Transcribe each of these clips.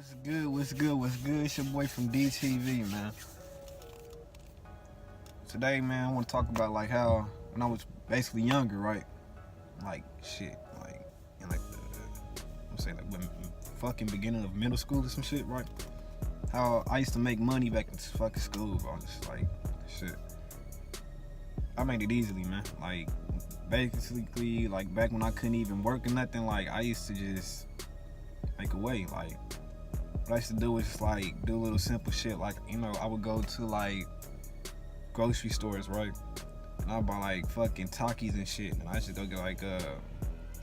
What's good? What's good? What's good? It's your boy from DeeT.v, man. Today, man, I want to talk about like how when I was basically younger, right? Like shit, like in like the I'm saying like when fucking beginning of middle school or some shit, right? How I used to make money back in fucking school, bro. Just like shit. I made it easily, man. Like basically, like back when I couldn't even work or nothing, like I used to just make a way. Like what I used to do was just like do little simple shit. Like, you know, I would go to like grocery stores, right? And I'd buy like fucking Takis and shit. And I used to go get like I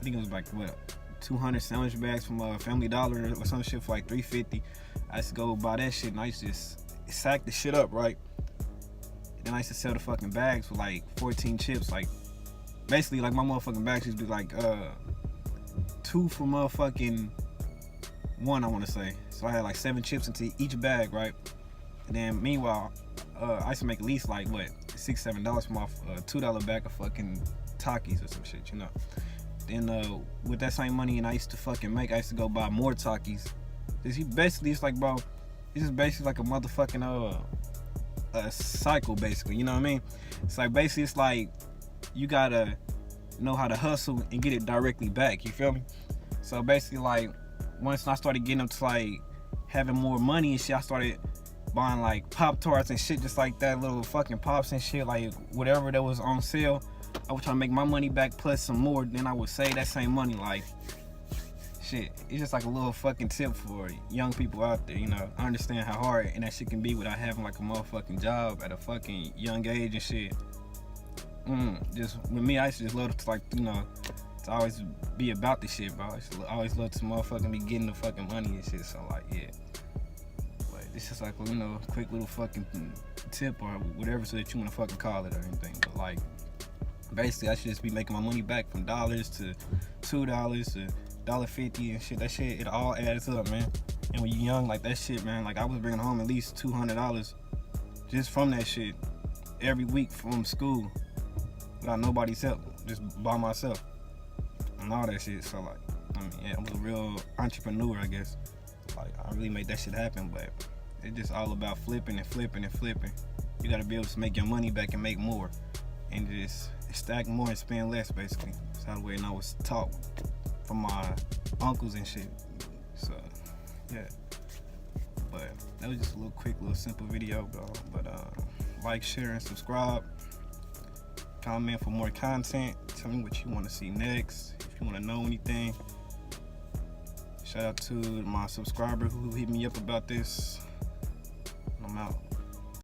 think it was like what 200 sandwich bags from Family Dollar or some shit for like $3.50. I used to go buy that shit and I used to just sack the shit up, right? And then I used to sell the fucking bags for like 14 chips. Like basically like my motherfucking bags used to be like 2 for motherfucking 1, I want to say. So I had like 7 chips into each bag, right? And then meanwhile, I used to make at least like what $6-7 from off $2 bag of fucking Takis or some shit, you know. Then with that same money and I used to fucking make, I used to go buy more Takis. Basically, it's like, bro, it's just basically like a motherfucking a cycle, basically. You know what I mean? It's like basically, it's like you gotta know how to hustle and get it directly back. You feel me? So basically, like once I started getting up to like having more money and shit, I started buying like Pop-Tarts and shit just like that, little fucking pops and shit, like whatever that was on sale. I would try to make my money back plus some more, then I would save that same money. Like shit, it's just like a little fucking tip for young people out there, you know. I understand how hard and that shit can be without having like a motherfucking job at a fucking young age and shit. Just with me, I used to just love to, like, you know, to always be about the shit, bro. I always love to motherfucking be getting the fucking money and shit, so like, yeah. But it's just like, you know, quick little fucking tip or whatever so that you want to fucking call it or anything. But like, basically, I should just be making my money back from dollars to $2 to $1.50 and shit. That shit, it all adds up, man. And when you're young, like that shit, man, like I was bringing home at least $200 just from that shit every week from school without nobody's help, just by myself and all that shit. So like, I mean, yeah, I was a real entrepreneur, I guess. Like I really made that shit happen, but it's just all about flipping and flipping and flipping. You gotta be able to make your money back and make more, and just stack more and spend less, basically. That's how the way I was taught from my uncles and shit. So yeah, but that was just a little quick, little simple video, bro. But like, share, and subscribe. Comment for more content. Tell me what you want to see next. If you want to know anything. Shout out to my subscriber who hit me up about this. I'm out.